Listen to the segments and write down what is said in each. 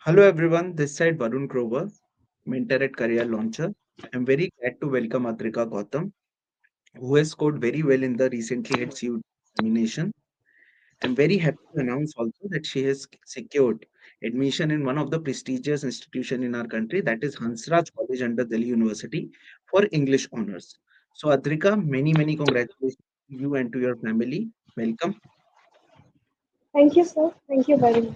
Hello everyone, this side Varun Grover, mentor at Career Launcher. I'm very glad to welcome Adrika Gautam, who has scored very well in the recently had CUET examination. I'm very happy to announce also that she has secured admission in one of the prestigious institution in our country, that is Hansraj College under Delhi University for English honors. So Adrika, many congratulations to you and to your family. Welcome. Thank you, sir. Thank you very much.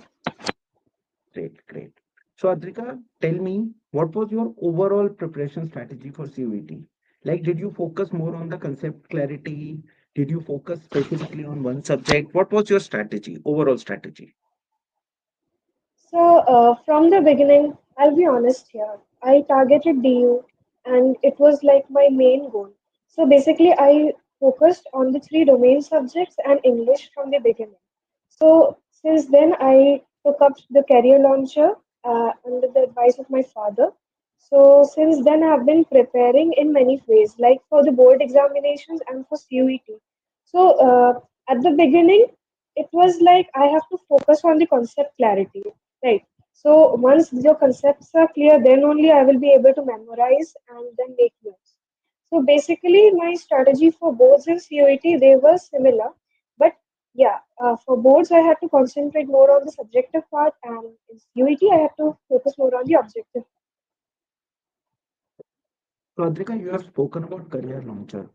Great. So, Adrika, tell me, what was your overall preparation strategy for CUET? Like, did you focus more on the concept clarity? Did you focus specifically on one subject? What was your strategy, overall strategy? So, from the beginning, I'll be honest here. I targeted DU, and it was like my main goal. So, basically, I focused on the three domain subjects and English from the beginning. So, since then, I took up the career launcher under the advice of my father. So, since then, I've been preparing in many ways, like for the board examinations and for CUET. So, at the beginning, it was like I have to focus on the concept clarity, right? So once your concepts are clear, then only I will be able to memorize and then make notes. So basically, my strategy for boards and CUET they were similar, but yeah, for boards I had to concentrate more on the subjective part, and in CUET I had to focus more on the objective. So, Adrika, you have spoken about Career Launcher.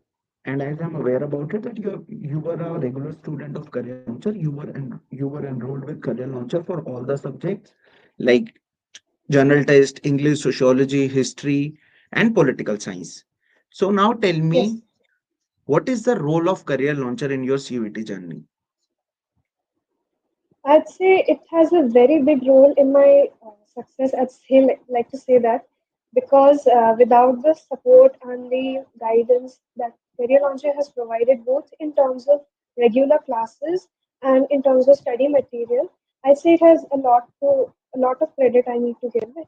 And as I'm aware about it, that you were a regular student of Career Launcher. You were enrolled with Career Launcher for all the subjects like journal test, English, sociology, history, and political science. So now tell Yes. me, what is the role of Career Launcher in your CUET journey? I'd say it has a very big role in my success. I'd say, like to say that because without the support and the guidance that Career Launcher has provided, both in terms of regular classes and in terms of study material, I'd say it has a lot of credit I need to give it.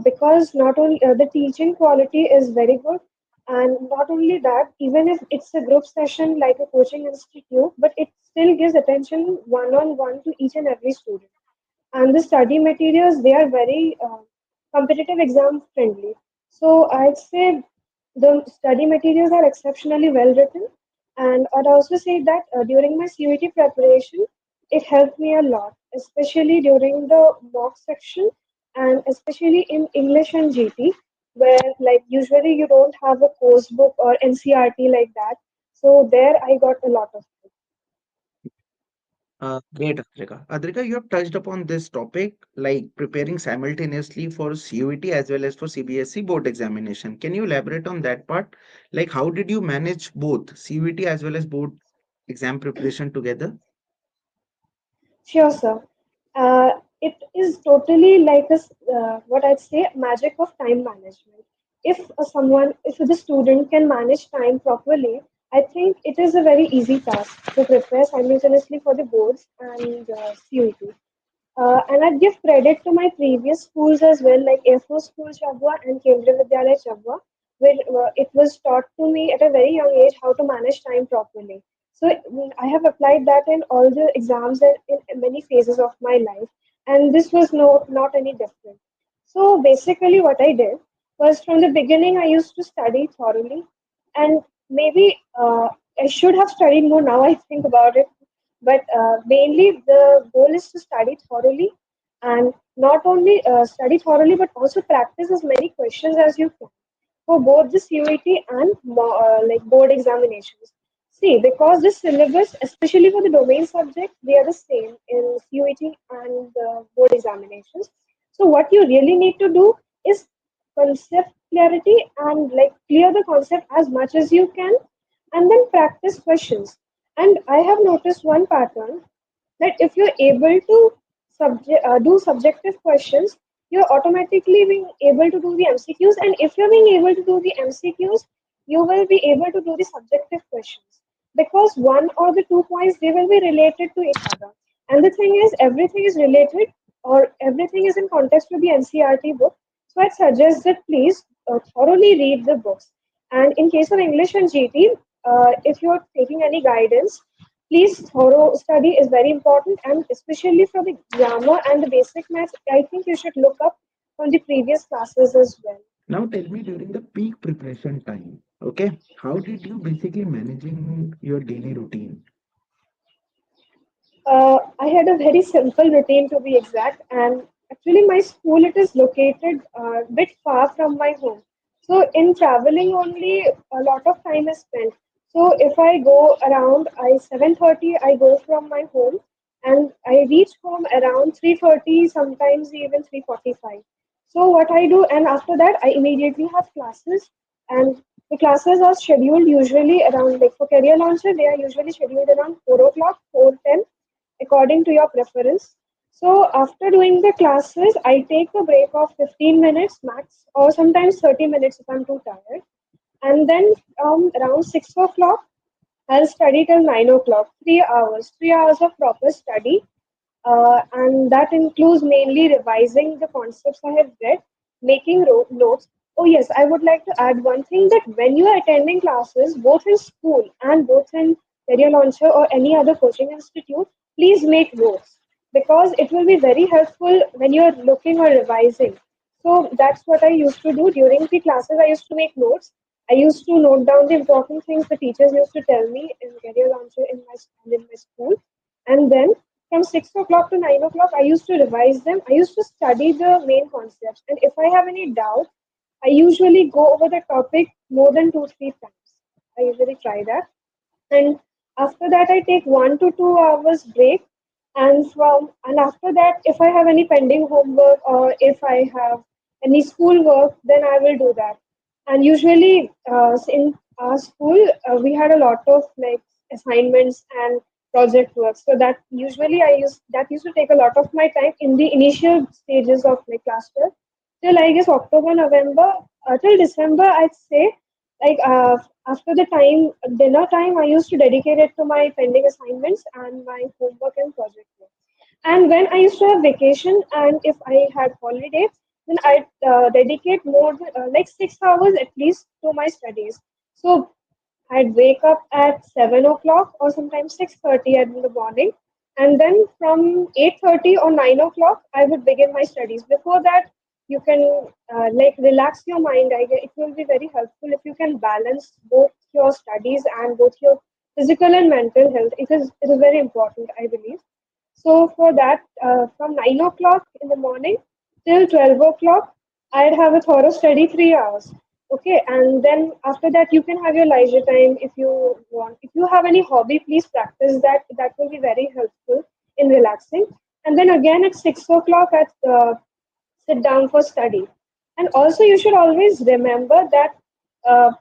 Because not only the teaching quality is very good, and not only that, even if it's a group session like a coaching institute, but it still gives attention one on one to each and every student. And the study materials, they are very competitive exam friendly. So I'd say the study materials are exceptionally well written. And I'd also say that during my CUET preparation, it helped me a lot, especially during the mock section and especially in English and GT, where like usually you don't have a course book or NCRT like that. So there I got a lot of help. Great, Adrika. Adrika, you have touched upon this topic, like preparing simultaneously for CUET as well as for CBSE board examination. Can you elaborate on that part? Like, how did you manage both CUET as well as board exam preparation together? Sure, sir. It is totally like what I'd say, magic of time management. If the student can manage time properly, I think it is a very easy task to prepare simultaneously for the boards and CUET. And I'd give credit to my previous schools as well, like Air Force School Chabwa and Kendriya Vidyalaya Chabwa, where it was taught to me at a very young age how to manage time properly. So I have applied that in all the exams and in many phases of my life, and this was not any different. So basically, what I did was from the beginning, I used to study thoroughly, and maybe I should have studied more now. I think about it, but mainly the goal is to study thoroughly, and not only study thoroughly but also practice as many questions as you can for both the CUET and like board examinations. See, because this syllabus, especially for the domain subject, they are the same in CUET and board examinations. So what you really need to do is concept clarity and like clear the concept as much as you can, and then practice questions. And I have noticed one pattern that if you're able to do subjective questions, you're automatically being able to do the MCQs. And if you're being able to do the MCQs, you will be able to do the subjective questions because one or the 2 points they will be related to each other. And the thing is, everything is related or everything is in context with the NCRT book. So I suggest that please thoroughly read the books. And in case of English and GT, if you're taking any guidance, Please, thorough study is very important, and especially for the grammar and the basic maths, I think you should look up on the previous classes as well. Now tell me during the peak preparation time, okay, how did you basically managing your daily routine? I had a very simple routine to be exact, and actually my school it is located a bit far from my home. So in traveling only a lot of time is spent. So if I go around I 7:30 I go from my home and I reach home around 3:30 sometimes even 3:45. So what I do and after that I immediately have classes and the classes are scheduled usually around like for career launcher they are usually scheduled around 4 o'clock 4:10 according to your preference. So after doing the classes, I take a break of 15 minutes max, or sometimes 30 minutes if I'm too tired. And then around 6 o'clock, I'll study till 9 o'clock, 3 hours, 3 hours of proper study. And that includes mainly revising the concepts I have read, making notes. Oh, yes, I would like to add one thing that when you are attending classes, both in school and both in Career Launcher or any other coaching institute, please make notes because it will be very helpful when you are looking or revising. So that's what I used to do during the classes. I used to make notes. I used to note down the important things the teachers used to tell me in Career Launcher in my school, and then from 6 o'clock to 9 o'clock, I used to revise them. I used to study the main concepts, and if I have any doubt, I usually go over the topic more than 2 3 times. I usually try that, and after that I take 1 to 2 hours break, and after that if I have any pending homework or if I have any school work then I will do that. And usually in our school we had a lot of like assignments and project work, so that used to take a lot of my time in the initial stages of my class 12 till I guess October, November, till December, I'd say. Like after the time, dinner time, I used to dedicate it to my pending assignments and my homework and project work. And when I used to have vacation and if I had holidays, then I'd dedicate more than like 6 hours at least to my studies. So I'd wake up at 7 o'clock or sometimes 6:30 in the morning, and then from 8:30 or 9 o'clock I would begin my studies. Before that, you can like relax your mind. I guess it will be very helpful if you can balance both your studies and both your physical and mental health. It is very important, I believe. So for that, from 9 o'clock in the morning till 12 o'clock, I'd have a thorough study 3 hours. Okay, and then after that, you can have your leisure time if you want. If you have any hobby, please practice that. That will be very helpful in relaxing. And then again at 6 o'clock, sit down for study. And also, you should always remember that uh,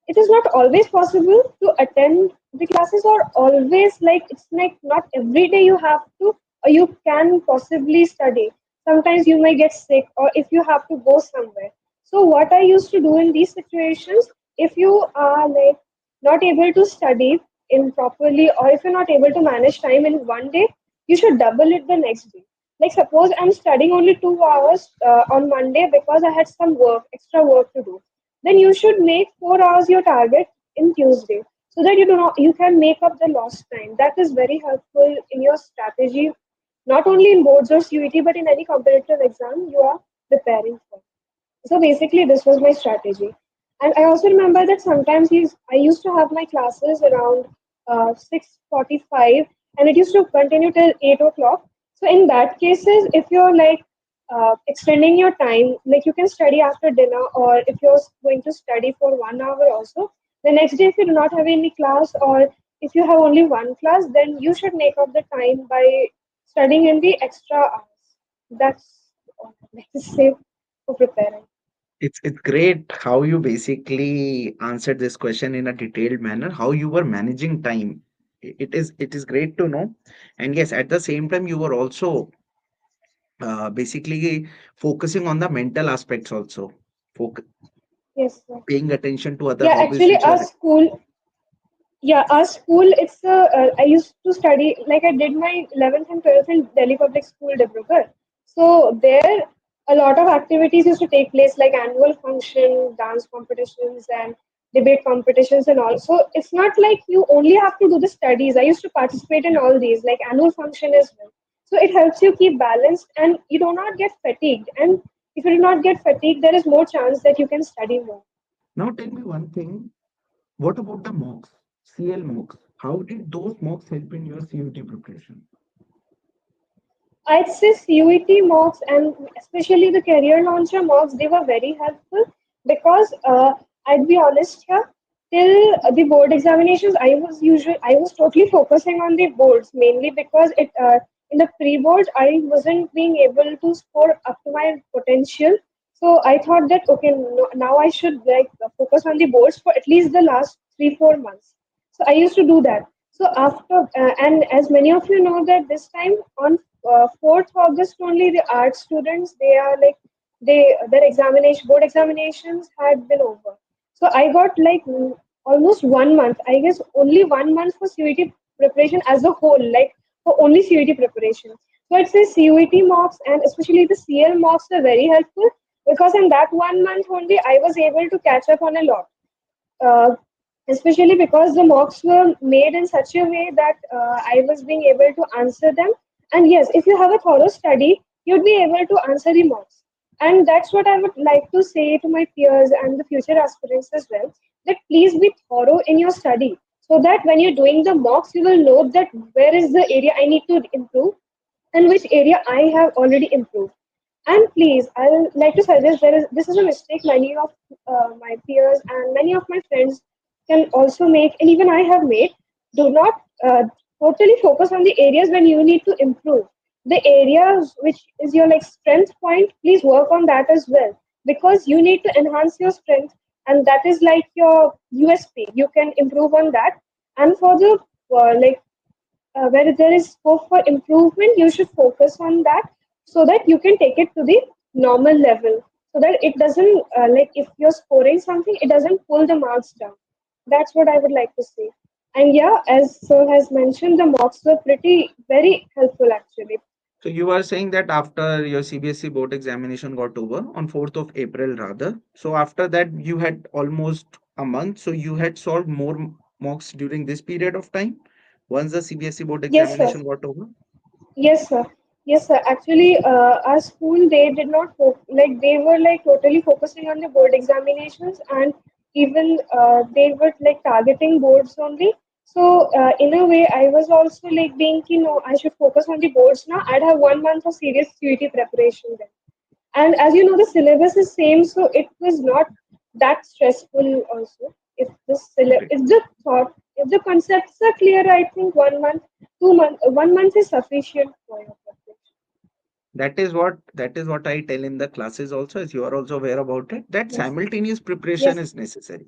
it is not always possible to attend the classes or always like it's like not every day you have to or you can possibly study. Sometimes you may get sick or if you have to go somewhere. So what I used to do in these situations, if you are like not able to study in properly or if you're not able to manage time in one day, you should double it the next day. Like suppose I'm studying only 2 hours on Monday because I had some work extra work to do, then you should make 4 hours your target in Tuesday so that you can make up the lost time. That is very helpful in your strategy, not only in boards or CUET, but in any competitive exam you are preparing for. So basically, this was my strategy. And I also remember that sometimes I used to have my classes around 6:45, and it used to continue till 8 o'clock. So in that cases, if you're like extending your time, like you can study after dinner, or if you're going to study for 1 hour also, the next day if you do not have any class, or if you have only one class, then you should make up the time by studying in the extra hours. That's all I like to say for preparing. It's great how you basically answered this question in a detailed manner, how you were managing time. It is great to know. And yes, at the same time, you were also basically focusing on the mental aspects also, foc Yes, sir. paying attention to other Yeah, hobbies actually, which our are. school, yeah, our school, I used to study, like I did my 11th and 12th in Delhi Public School, Dibrugarh. So there, a lot of activities used to take place, like annual function, dance competitions, and debate competitions and all. So it's not like you only have to do the studies. I used to participate in Yeah. all these, like annual function as well. So it helps you keep balanced and you do not get fatigued. And if you do not get fatigued, there is more chance that you can study more. Now tell me one thing. What about the mocks? CL mocks. How did those mocks help in your CUT preparation? I'd say CUET mocks and especially the career launcher mocks, they were very helpful because I'd be honest here, till the board examinations, I was totally focusing on the boards mainly because it in the pre-board I wasn't being able to score up to my potential. So I thought that okay, no, now I should like focus on the boards for at least the last 3 4 months. So I used to do that. So after, and as many of you know that this time on 4th August only the art students, they are like, their examination, board examinations had been over. So I got like almost 1 month, I guess only 1 month for CUET preparation as a whole, like for only CUET preparation. So I'd say CUET mocks and especially the CL mocks are very helpful because in that 1 month only I was able to catch up on a lot, uh, especially because the mocks were made in such a way that I was being able to answer them. And yes, if you have a thorough study, you'd be able to answer the mocks. And that's what I would like to say to my peers and the future aspirants as well, that please be thorough in your study so that when you're doing the mocks, you will know that where is the area I need to improve and which area I have already improved. And please, I would like to suggest this is a mistake many of my peers and many of my friends can also make, and even I have made. Do not totally focus on the areas when you need to improve. The areas which is your like strength point, please work on that as well because you need to enhance your strength, and that is like your USP. You can improve on that, and for the like where there is scope for improvement, you should focus on that so that you can take it to the normal level. So that it doesn't, like, if you're scoring something, it doesn't pull the marks down. That's what I would like to say. And yeah, as Sir has mentioned, the mocks were pretty, very helpful actually. So you are saying that after your CBSE board examination got over on 4th of April rather. So after that you had almost a month. So you had solved more mocks during this period of time once the CBSE board Yes, sir. examination got over. Yes, sir. Yes, sir. Actually, our school, they did not like, they were like totally focusing on the board examinations, and even they were like targeting boards only. So in a way, I was also like being, I should focus on the boards now. I'd have 1 month of serious CUET preparation then. And as you know, the syllabus is same, so it was not that stressful also. If Okay. if the thought, if the concepts are clear, I think 1 month, 2 month, 1 month is sufficient for your preparation. That is what I tell in the classes also, as you are also aware about it, that Yes. simultaneous preparation Yes. is necessary.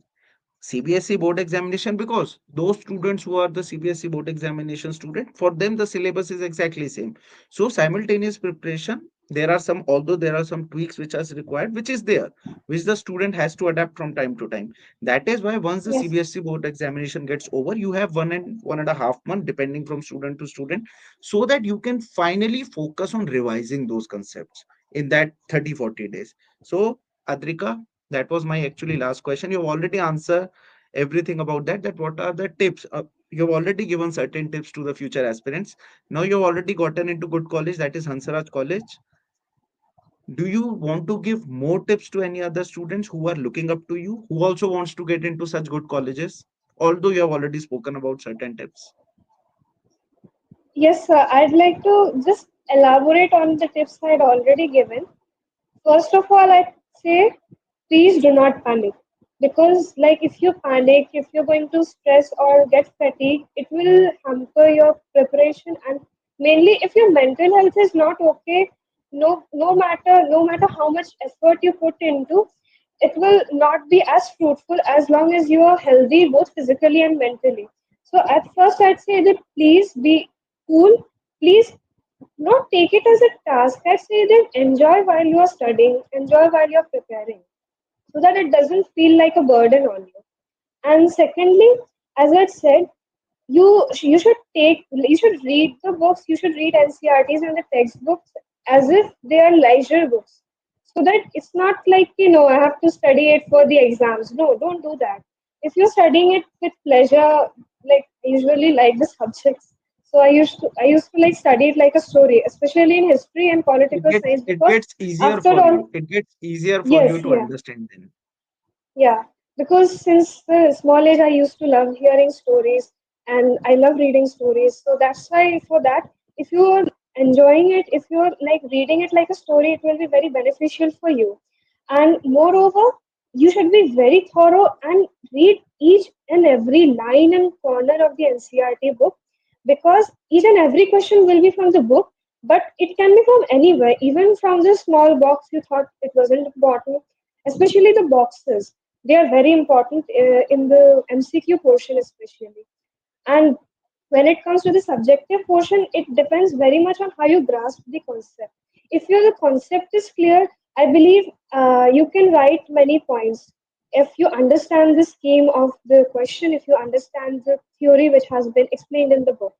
CBSE board examination, because those students who are the CBSE board examination student, for them the syllabus is exactly same. So simultaneous preparation, there are some, although there are some tweaks which are required, which is there, which the student has to adapt from time to time. That is why once the Yes. CBSE board examination gets over, you have 1 and 1.5 month, depending from student to student, so that you can finally focus on revising those concepts in that 30 40 days. So Adrika, that was my actually last question. You've already answered everything about that. That what are the tips? You've already given certain tips to the future aspirants. Now you've already gotten into good college, that is Hansraj College. Do you want to give more tips to any other students who are looking up to you, who also wants to get into such good colleges? Although you have already spoken about certain tips. Yes, sir. I'd like to just elaborate on the tips I had already given. First of all, I'd say please do not panic because, like, if you panic, if you're going to stress or get fatigued, it will hamper your preparation. And mainly, if your mental health is not okay, no matter how much effort you put into, it will not be as fruitful as long as you are healthy, both physically and mentally. So, at first, I'd say that please be cool. Please not take it as a task. I say that enjoy while you are studying, enjoy while you're preparing, so that it doesn't feel like a burden on you. And secondly, as I said, you should read the books, you should read NCRTs and the textbooks as if they are leisure books. So that it's not like, I have to study it for the exams. No, don't do that. if you're studying it with pleasure, like I usually like the subjects. So I used to like study it like a story, especially in history and political science, It because gets easier after for all, you. It gets easier for you yes, to yeah. understand then. Yeah, because since the small age, I used to love hearing stories and I love reading stories. So that's why, for that, if you're enjoying it, if you're like reading it like a story, it will be very beneficial for you. And moreover, you should be very thorough and read each and every line and corner of the NCRT book, because each and every question will be from the book, but it can be from anywhere, even from the small box you thought it wasn't important, especially the boxes. They are very important in the MCQ portion, especially. And when it comes to the subjective portion, it depends very much on how you grasp the concept. If your the concept is clear, I believe you can write many points. If you understand the scheme of the question, if you understand the theory which has been explained in the book,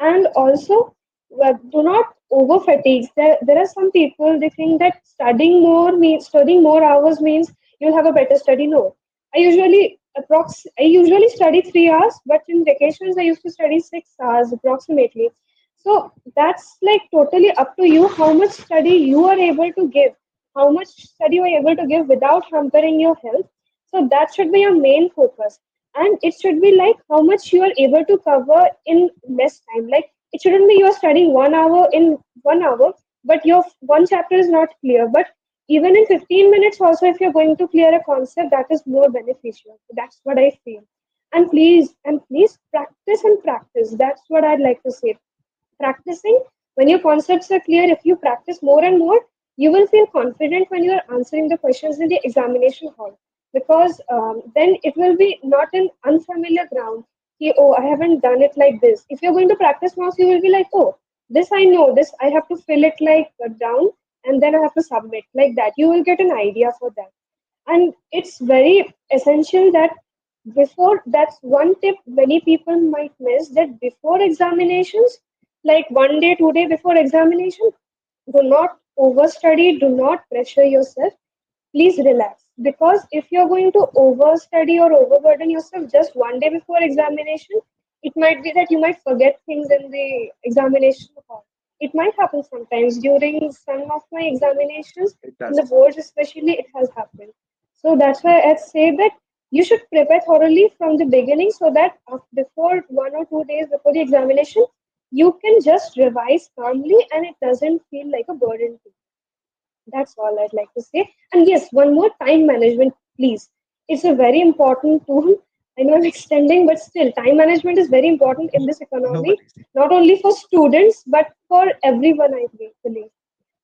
and also do not over fatigue. There are some people, they think that studying more hours means you'll have a better study. No, I usually study 3 hours, but in vacations I used to study 6 hours approximately. So that's like totally up to you how much study you are able to give, how much study you are able to give without hampering your health. So that should be your main focus, and it should be like how much you are able to cover in less time. Like it shouldn't be you are studying 1 hour in 1 hour, but your one chapter is not clear. But even in 15 minutes, also, if you're going to clear a concept, that is more beneficial. That's what I feel. And please practice and practice. That's what I'd like to say. Practicing, when your concepts are clear, if you practice more and more, you will feel confident when you are answering the questions in the examination hall, because then it will be not an unfamiliar ground. Oh, I haven't done it like this. If you're going to practice now, you will be like, oh, this I know, this I have to fill it like down, and then I have to submit like that. You will get an idea for that. And it's very essential that before, that's one tip many people might miss, that before examinations, like 1 day 2 day before examination, do not overstudy, do not pressure yourself. Please relax, because if you're going to overstudy or overburden yourself just 1 day before examination, it might be that you might forget things in the examination hall. It might happen sometimes during some of my examinations, It in the does. boards especially, it has happened. So that's why I'd say that you should prepare thoroughly from the beginning, so that before 1 or 2 days before the examination, you can just revise calmly and it doesn't feel like a burden to you. That's all I'd like to say. And yes, one more, time management, please. It's a very important tool. I know I'm extending, but still, time management is very important in this No economy, worries. not only for students, but for everyone, I believe.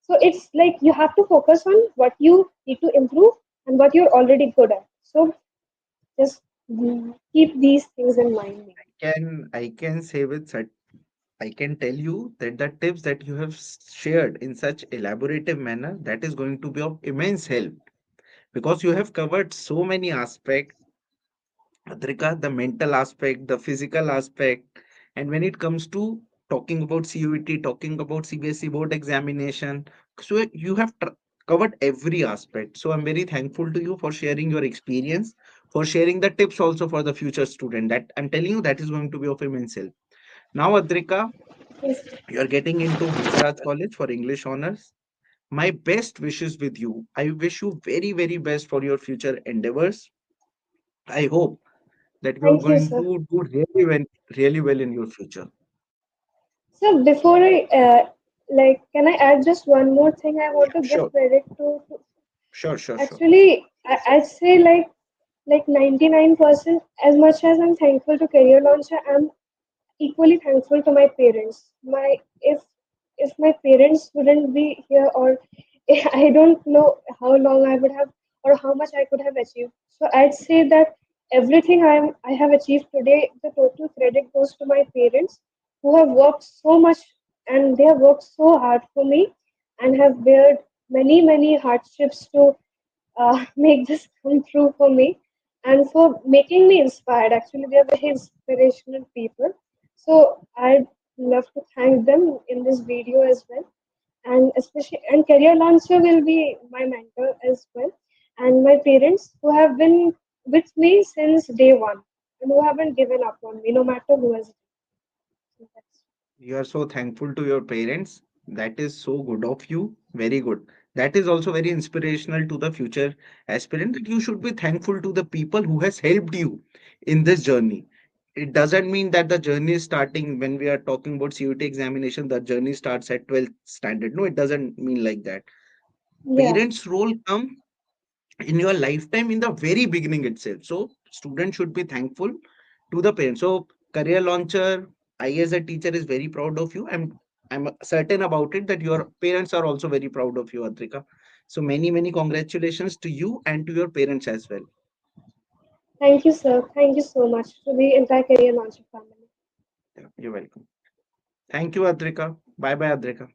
So it's like you have to focus on what you need to improve and what you're already good at. So just keep these things in mind. I can say with I can tell you that the tips that you have shared in such elaborative manner, that is going to be of immense help, because you have covered so many aspects, Adrika, the mental aspect, the physical aspect, and when it comes to talking about CUET, talking about CBSE board examination, so you have covered every aspect. So I'm very thankful to you for sharing your experience, for sharing the tips also for the future student. That I'm telling you, that is going to be of immense help. Now, Adrika, Yes. you're getting into Hansraj College for English honors. My best wishes with you. I wish you very, very best for your future endeavors. I hope that you're Thank you, going sir. to do really well in your future. So before can I add just one more thing? I want to give Sure, credit to. sure. Actually, I'd say like 99%, as much as I'm thankful to Career Launcher, I'm equally thankful to my parents. If my parents wouldn't be here, or I don't know how long I would have, or how much I could have achieved. So I'd say that everything I have achieved today, the total credit goes to my parents, who have worked so much, and they have worked so hard for me, and have bared many hardships to make this come true for me, and for making me inspired. Actually, they are very inspirational people. So I'd love to thank them in this video as well. And especially, and Career Launcher will be my mentor as well. And my parents, who have been with me since day one and who haven't given up on me, no matter who has. So that's, You are so thankful to your parents. That is so good of you. Very good. That is also very inspirational to the future aspirant that you should be thankful to the people who has helped you in this journey. It doesn't mean that the journey is starting when we are talking about CUT examination, the journey starts at 12th standard. No, it doesn't mean like that. yeah. Parents' role come in your lifetime in the very beginning itself. So students should be thankful to the parents. So career launcher, I as a teacher is very proud of you. I'm certain about it that your parents are also very proud of you, Adrika. So many congratulations to you and to your parents as well. Thank you, sir. Thank you so much to the entire career launcher family. Yeah, you're welcome. Thank you, Adrika. Bye bye, Adrika.